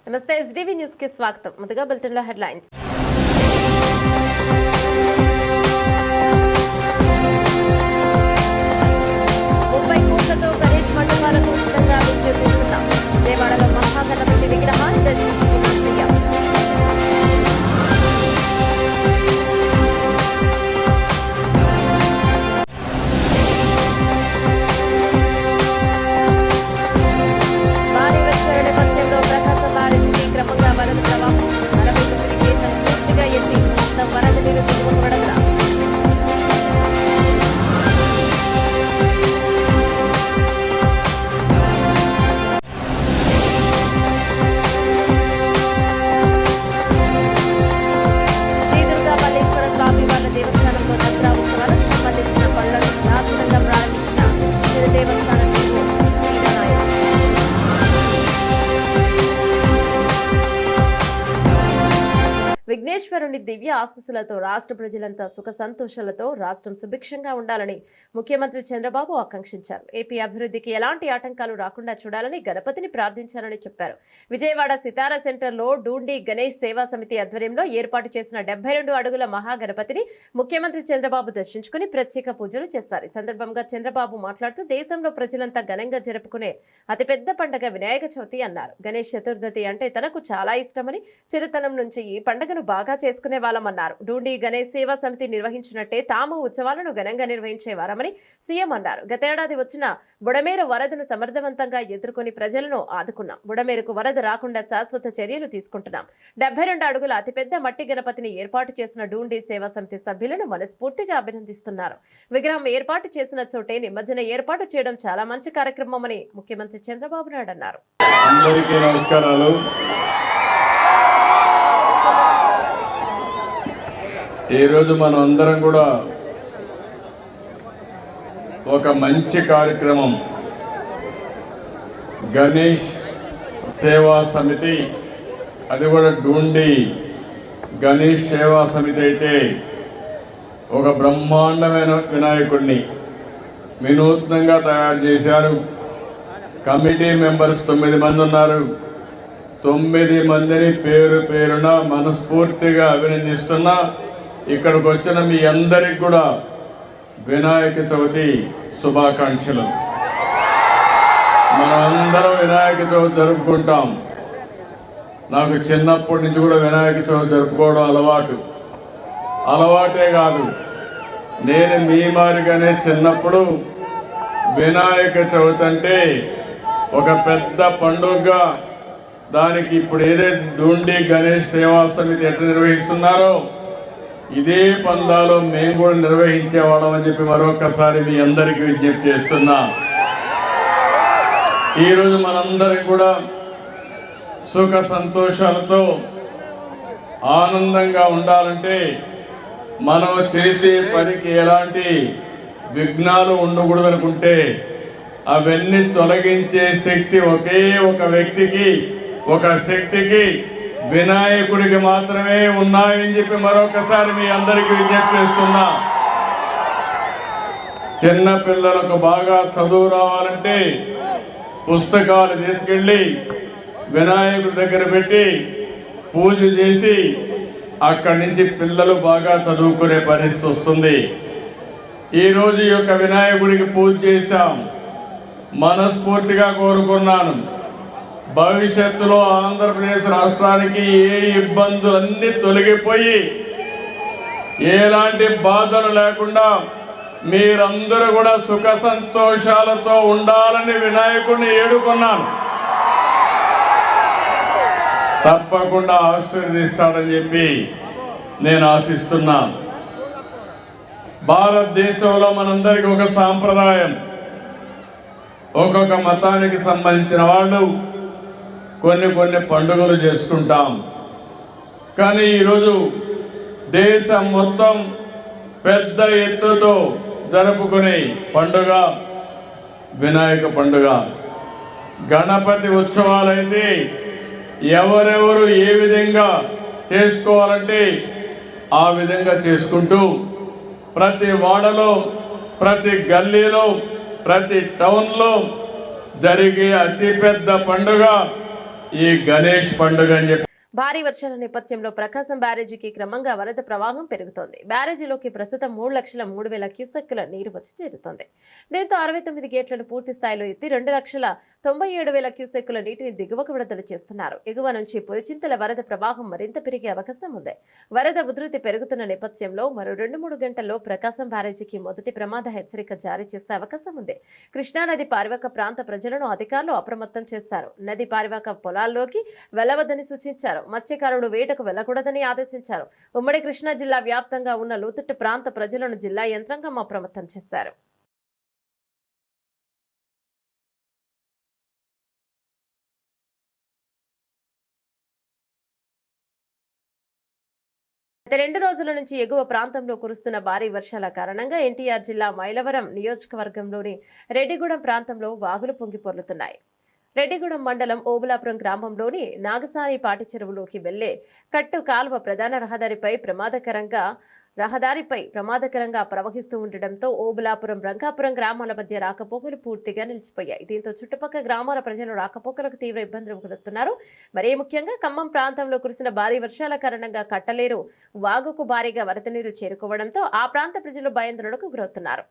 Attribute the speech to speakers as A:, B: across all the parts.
A: నమస్తే SDV news కి స్వాగతం. ముందుగా బులెటిన్ లో హెడ్లైన్స్. కోట్లతో గణేష్ మండపాలకు ఉచితంగా విద్యుత్ ఇస్తున్నాం. విజయవాడలో మహాగణపతి విగ్రహాన్ని దర్శించుకున్న సీఎం. భారీ వర్షాల నేపథ్యంలో ప్రకాశం బ్యారేజీకి క్రమంగా వరద ప్రవాహం. 69 గేట్లను పూర్తిగా ఎత్తి మొత్తం వరద నీరు దిగువకు విడుదల. దేవస్థానంలో దసరా ఉత్సవాలకు సంబంధించిన పనులను లాంఛనంగా ప్రారంభించిన తిరు దేవస్థానం విఘ్నేశ్వరుని దివ్య ఆశీస్సులతో రాష్ట్ర ప్రజలంతా సుఖ సంతోషాలతో రాష్ట్రం సుభిక్షంగా ఉండాలని ముఖ్యమంత్రి చంద్రబాబు ఆకాంక్షించారు. ఏపీ అభివృద్ధికి ఎలాంటి ఆటంకాలు రాకుండా చూడాలని గణపతిని ప్రార్థించాలని చెప్పారు. విజయవాడ సితారా సెంటర్లో డూండి గణేష్ సేవా సమితి ఆధ్వర్యంలో ఏర్పాటు చేసిన 72 అడుగుల మహాగణపతిని ముఖ్యమంత్రి చంద్రబాబు దర్శించుకుని ప్రత్యేక పూజలు చేశారు. ఈ సందర్భంగా చంద్రబాబు మాట్లాడుతూ దేశంలో ప్రజలంతా ఘనంగా జరుపుకునే అతిపెద్ద పండుగ వినాయక చవితి అన్నారు. గణేష్ చతుర్థి అంటే తనకు చాలా ఇష్టమని, చిరుతనం నుంచి ఈ పండుగ బాగా చేసుకునే వాళ్ళమన్నారు. డూండి గణేష్ సేవా సమితి నిర్వహించినట్టే తాము ఉత్సవాలను ఘనంగా నిర్వహించేవారమని సీఎం అన్నారు. గతేడాది వచ్చిన బుడమేరు వరదను సమర్థవంతంగా ఎదుర్కొని ప్రజలను ఆదుకున్నాం. బుడమేరుకు వరద రాకుండా శాశ్వత చర్యలు తీసుకుంటున్నాం. 72 అడుగుల అతిపెద్ద మట్టి గణపతిని ఏర్పాటు చేసిన డూండి సేవా సమితి సభ్యులను మనస్ఫూర్తిగా అభినందిస్తున్నారు. విగ్రహం ఏర్పాటు చేసిన చోటే నిమజ్జన ఏర్పాటు చేయడం చాలా మంచి కార్యక్రమమని ముఖ్యమంత్రి చంద్రబాబు నాయుడు అన్నారు.
B: ఈరోజు మనం అందరం కూడా ఒక మంచి కార్యక్రమం, గణేష్ సేవా సమితి, అది కూడా డూండి గణేష్ సేవా సమితి అయితే ఒక బ్రహ్మాండమైన వినాయకుడిని వినూత్నంగా తయారు చేశారు. కమిటీ మెంబర్స్ 9 మంది ఉన్నారు. 9 మందిని పేరు పేరున మనస్ఫూర్తిగా అభినందిస్తున్నా. ఇక్కడికి వచ్చిన మీ అందరికి కూడా వినాయక చవితి శుభాకాంక్షలు. మనందరం వినాయక చవితి జరుపుకుంటాం. నాకు చిన్నప్పటి నుంచి కూడా వినాయక చవితి జరుపుకోవడం అలవాటే కాదు, నేను మీ మారిగానే చిన్నప్పుడు వినాయక చవితి అంటే ఒక పెద్ద పండుగగా, దానికి ఇప్పుడు ఏదైతే డూండి గణేష్ సేవా సమితి ఎట్లా నిర్వహిస్తున్నారో ఇదే పందాలో మేము కూడా నిర్వహించేవాళ్ళం అని చెప్పి మరొకసారి మీ అందరికీ విజ్ఞప్తి చేస్తున్నా. ఈరోజు మనందరికి కూడా సుఖ సంతోషాలతో ఆనందంగా ఉండాలంటే మనం చేసే పనికి ఎలాంటి విఘ్నాలు ఉండకూడదు అనుకుంటే అవన్నీ తొలగించే శక్తి ఒకే ఒక వ్యక్తికి, ఒక శక్తికి, వినాయకుడికి మాత్రమే ఉన్నాయని చెప్పి మరొకసారి మీ అందరికీ విజ్ఞప్తి చేస్తున్నా. చిన్న పిల్లలకు బాగా చదువు రావాలంటే పుస్తకాలు తీసుకెళ్ళి వినాయకుడి దగ్గర పెట్టి పూజ చేసి అక్కడి నుంచి పిల్లలు బాగా చదువుకునే పరిస్థితి వస్తుంది. ఈరోజు ఈ యొక్క వినాయకుడికి పూజ చేశాం. మనస్ఫూర్తిగా కోరుకున్నాను, భవిష్యత్తులో ఆంధ్రప్రదేశ్ రాష్ట్రానికి ఏ ఇబ్బందులన్నీ తొలగిపోయి ఎలాంటి బాధలు లేకుండా మీరందరూ కూడా సుఖ సంతోషాలతో ఉండాలని వినాయకుడిని ఏడుకున్నాను. తప్పకుండా ఆశీర్వదిస్తాడని చెప్పి నేను ఆశిస్తున్నా. భారతదేశంలో మనందరికీ ఒక సాంప్రదాయం, ఒక్కొక్క మతానికి సంబంధించిన వాళ్ళు కొన్ని పండుగలు చేసుకుంటాం. కానీ ఈరోజు దేశం మొత్తం పెద్ద ఎత్తుతో జరుపుకునే పండుగ వినాయక పండుగ. గణపతి ఉత్సవాలైతే ఎవరెవరు ఏ విధంగా చేసుకోవాలంటే ఆ విధంగా చేసుకుంటూ ప్రతి వాడలో, ప్రతి గల్లీలో, ప్రతి టౌన్లో జరిగే అతిపెద్ద పండుగ ఈ గణేష్ పండుగ అని చెప్పి.
A: భారీ వర్షాల నేపథ్యంలో ప్రకాశం బ్యారేజీకి క్రమంగా వరద ప్రవాహం పెరుగుతోంది. బ్యారేజీలోకి ప్రస్తుతం 3,03,000 క్యూసెక్కుల నీరు వచ్చి చేరుతోంది. దీంతో 69 గేట్లను పూర్తి స్థాయిలో ఎత్తి 2,97,000 క్యూసెక్కుల నీటిని దిగువకు విడుదల చేస్తున్నారు. ఎగువ నుంచి పులిచింతల వరద ప్రవాహం మరింత పెరిగే అవకాశం ఉంది. వరద ఉధృతి పెరుగుతున్న నేపథ్యంలో మరో 2-3 గంటల్లో ప్రకాశం బ్యారేజీకి మొదటి ప్రమాద హెచ్చరిక జారీ చేసే అవకాశం ఉంది. కృష్ణానది పారివాక ప్రాంత ప్రజలను అధికారులు అప్రమత్తం చేశారు. నది పారివాక పొలాల్లోకి వెళ్లవద్దని సూచించారు. మత్స్యకారులు వేటకు వెళ్లకూడదని ఆదేశించారు. ఉమ్మడి కృష్ణా జిల్లా వ్యాప్తంగా ఉన్న లోతట్టు ప్రాంత ప్రజలను జిల్లా యంత్రాంగం అప్రమత్తం చేశారు. గత 2 రోజుల నుంచి ఎగువ ప్రాంతంలో కురుస్తున్న భారీ వర్షాల కారణంగా ఎన్టీఆర్ జిల్లా మైలవరం నియోజకవర్గంలోని రెడ్డిగూడెం ప్రాంతంలో వాగులు పొంగి పొర్లుతున్నాయి. రెడ్డిగూడెం మండలం ఓబులాపురం గ్రామంలోని నాగసాని పాటి చెరువులోకి వెళ్లే కట్టు కాలువ ప్రధాన రహదారిపై ప్రమాదకరంగా ప్రవహిస్తూ ఉండటంతో ఓబులాపురం, రంగాపురం గ్రామాల మధ్య రాకపోకలు పూర్తిగా నిలిచిపోయాయి. దీంతో చుట్టుపక్కల గ్రామాల ప్రజలు రాకపోకలకు తీవ్ర ఇబ్బందులు పడుతున్నారు. మరీ ముఖ్యంగా ఖమ్మం ప్రాంతంలో కురిసిన భారీ వర్షాల కారణంగా కట్టలేరు వాగుకు భారీగా వరద నీరు చేరుకోవడంతో ఆ ప్రాంత ప్రజలు భయాందోళనకు గురవుతున్నారు.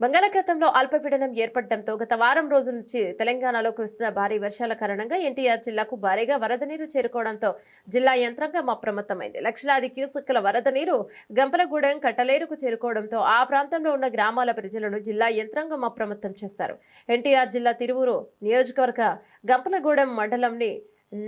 A: బంగాళాఖాతంలో అల్పపీడనం ఏర్పడడంతో గత వారం రోజుల నుంచి తెలంగాణలో కురుస్తున్న భారీ వర్షాల కారణంగా ఎన్టీఆర్ జిల్లాకు భారీగా వరద నీరు చేరుకోవడంతో జిల్లా యంత్రాంగం అప్రమత్తమైంది. లక్షలాది క్యూసెక్కుల వరద నీరు గంపలగూడెం, కట్టలేరుకు చేరుకోవడంతో ఆ ప్రాంతంలో ఉన్న గ్రామాల ప్రజలను జిల్లా యంత్రాంగం అప్రమత్తం చేశారు. ఎన్టీఆర్ జిల్లా తిరువూరు నియోజకవర్గ గంపలగూడెం మండలంని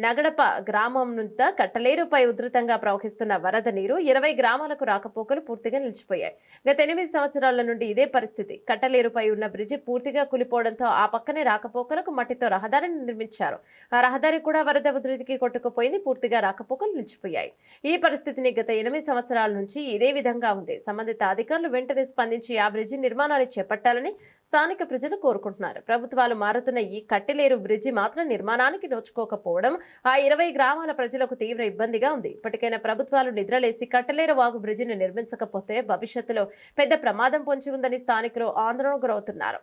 A: నగడప గ్రామం నుంచి కట్టలేరుపై ఉధృతంగా ప్రవహిస్తున్న వరద నీరు 20 గ్రామాలకు రాకపోకలు పూర్తిగా నిలిచిపోయాయి. గత 8 సంవత్సరాల నుండి ఇదే పరిస్థితి. కట్టలేరుపై ఉన్న బ్రిడ్జి పూర్తిగా కూలిపోవడంతో ఆ పక్కనే రాకపోకలకు మట్టితో రహదారిని నిర్మించారు. ఆ రహదారి కూడా వరద ఉధృతికి కొట్టుకుపోయింది. పూర్తిగా రాకపోకలు నిలిచిపోయాయి. ఈ పరిస్థితిని గత 8 సంవత్సరాల నుంచి ఇదే విధంగా ఉంది. సంబంధిత అధికారులు వెంటనే స్పందించి ఆ బ్రిడ్జి నిర్మాణాన్ని చేపట్టాలని స్థానిక ప్రజలు కోరుకుంటున్నారు. ప్రభుత్వాలు మారుతున్న ఈ కట్టలేరు బ్రిడ్జి మాత్రం నిర్మాణానికి నోచుకోకపోవడం ఆ 20 గ్రామాల ప్రజలకు తీవ్ర ఇబ్బందిగా ఉంది. ఇప్పటికైనా ప్రభుత్వాలు నిద్రలేసి కట్టలేరు వాగు బ్రిడ్జిని నిర్మించకపోతే భవిష్యత్తులో పెద్ద ప్రమాదం పొంచి ఉందని స్థానికులు ఆందోళనకు గురవుతున్నారు.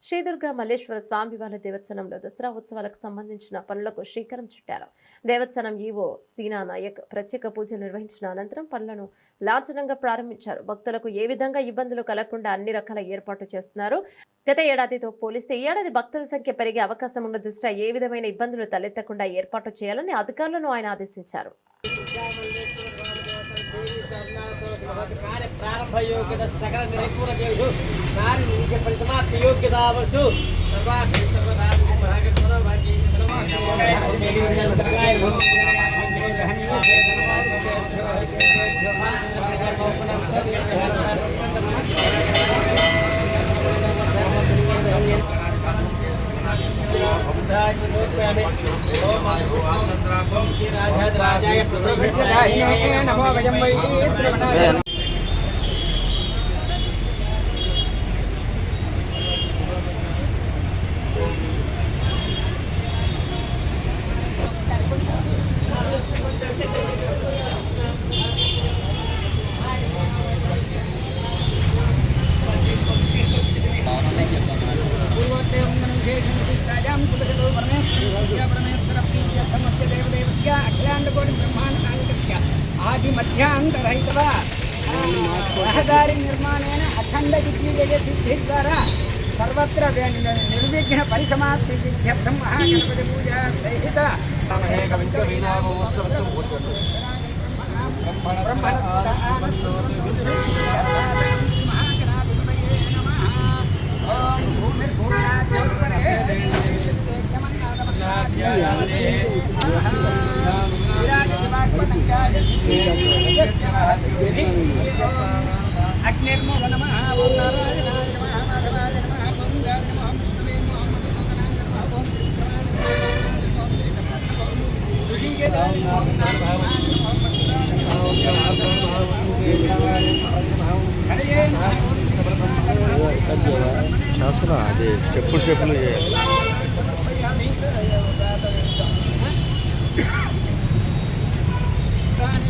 A: శ్రీదుర్గ మల్లేశ్వర స్వామివారి దేవస్థానంలో దసరా ఉత్సవాలకు సంబంధించిన పనులకు శ్రీకారం చుట్టారు. దేవస్థానం ఈవో సీనా నాయక్ ప్రత్యేక పూజలు నిర్వహించిన అనంతరం పనులను లాంఛనంగా ప్రారంభించారు. భక్తులకు ఏ విధంగా ఇబ్బందులు కలగకుండా అన్ని రకాల ఏర్పాట్లు చేస్తున్నారు. గత ఏడాదితో పోలిస్తే ఈ ఏడాది భక్తుల సంఖ్య పెరిగే అవకాశం ఉన్న దృష్ట్యా ఏ విధమైన ఇబ్బందులు తలెత్తకుండా ఏర్పాటు చేయాలని అధికారులను ఆయన ఆదేశించారు.
C: प्रारंभ योग्यता सकल निर्पूर्ण कार्य परिसमाप्ति योग्यतावस्तु नमो वयं वै श्रवणाय आदि मध्यांतरहितवा रहदारी निर्माणेन अखंड दिग्विजय सिद्धि द्वारा सर्वत्र निर्विघ्न परिसमाप्ति सिद्ध्यर्थं महागणपति पूजा सहित अग्निर्मो नमः ओम नारायणाय नमः माधवाय नमः गोविंदाय नमः विष्णुवे नमः मधुसूदनाय नमः ओम ऋषिकेशाय
D: శాసన అదే స్టెప్పులు చేయాలి.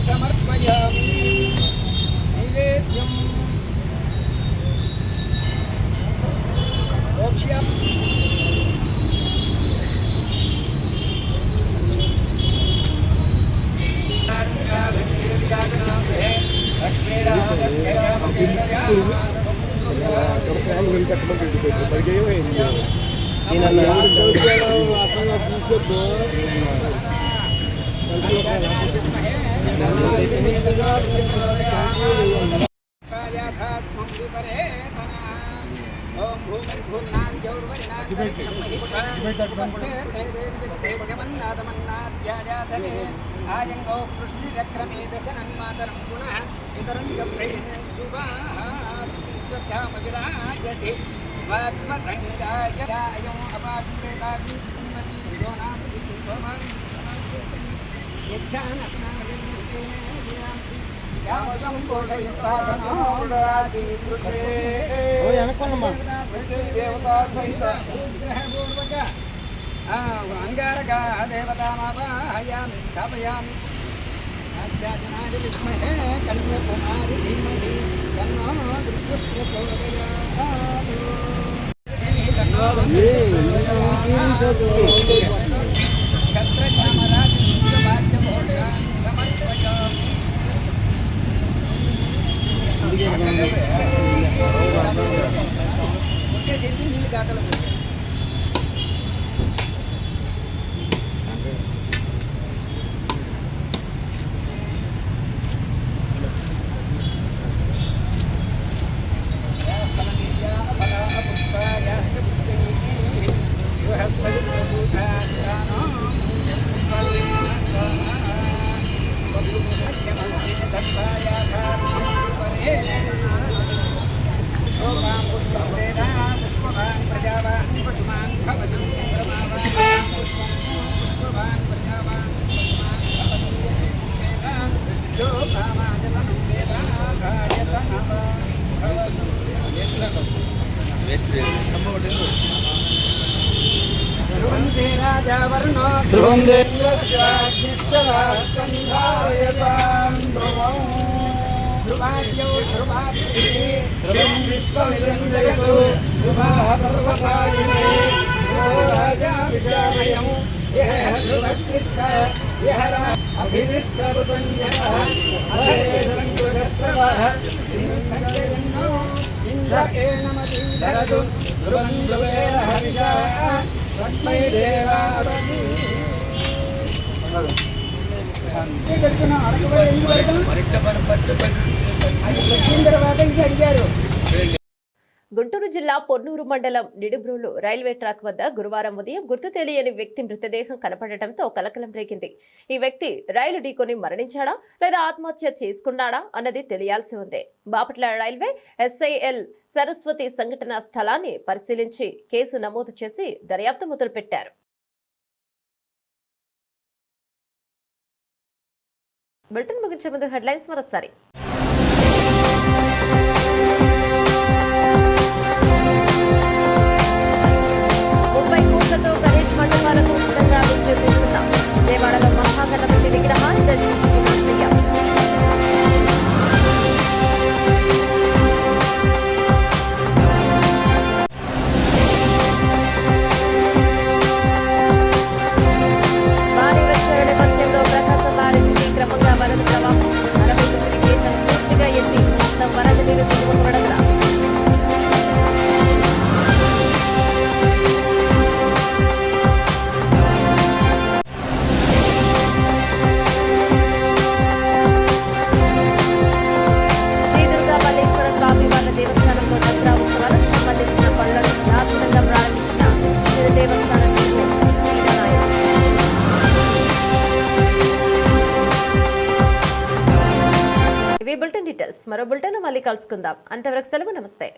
C: సమర్పయామి నైవేద్యం ओम भूमिर्भूम्नां जौर्वरिणां परिक्षमहिमन्नादमन्नाद्याजाधने आयङ्गो कृष्णिरक्रमे दशनन्मातरं पुनः इतरं जप्रेण सुभामविराजते वाग्मतङ्गाय अयम् अपाद्येताभिः श्रीमती सोनामती भवान् यच्छानग्नायन्मुखेन विरांसि यावतं कोटयुक्तासनोडाति कृष्णे ओ अनुकोणमा देवता सहित पूर्वज अंगारक देवतामावाहयामि स्थापयामि आचार्यनाय विद्महे कन्याकुमारी धीमहि तन्नो दुर्गे प्रचोदयात् ध्रुवं देवस्याग्निश्चरास्कन्धायतां ध्रुवाद्यो ध्रुवं विश्वमिदं जगतो ध्रुवाः पर्वतायिने राजा विशामयं यः ध्रुवस्तिष्ठः यः अभिनिष्ठवृतन्यः अभेदङ्कुरप्रभः सञ्जयन्नो इन्द्र एनमतीधरतु ध्रुवं ध्रुवेण हविषा तस्मै देवावति పెడుతున్నాం, అడగబడి ఎందుకు పెడతాం? అది పెట్టిన తర్వాత ఇది అడిగారు.
A: గుంటూరు జిల్లా పొన్నూరు మండలం నిడుబ్రోలు రైల్వే ట్రాక్ వద్ద గురువారం ఉదయం గుర్తు తెలియని వ్యక్తి మృతదేహం కనపడటంతో కలకలం రేగింది. ఈ వ్యక్తి రైలు ఢీకొని మరణించాడా లేదా ఆత్మహత్య చేసుకున్నాడా అన్నది తెలియాల్సి ఉంది. బాపట్ల రైల్వే ఎస్ఐఎల్ సరస్వతి సంఘటన స్థలాన్ని పరిశీలించి కేసు నమోదు చేసి దర్యాప్తు మొదలుపెట్టారు. బులెటిన్ ముగించే ముందు హెడ్లైన్స్ మరోసారి. 30 కోట్లతో గణేష్ మండపాలకు ఉచితంగా విద్యుత్ ఇస్తున్నాం. విజయవాడలో మహాగణపతి విగ్రహాన్ని దర్శించుకున్న సీఎం. భారీ వర్షాల నేపథ్యంలో ప్రకాశం బ్యారేజీకి క్రమంగా వరద ప్రవాహం. 69 గేట్లను పూర్తిగా ఎత్తి మొత్తం వరద నీరు దిగువకు వడగల. దేవస్థానంలో దసరా ఉత్సవాలకు సంబంధించిన పనులను లాంఛనంగా ప్రారంభించిన తిరు దేవస్థానం ఈవో వీరనాయక్. ఇవి బులెటిన్ డీటెయిల్స్. మరో బులెటిన్ మళ్ళీ కలుసుకుందాం. అంతవరకు సెలవు. నమస్తే.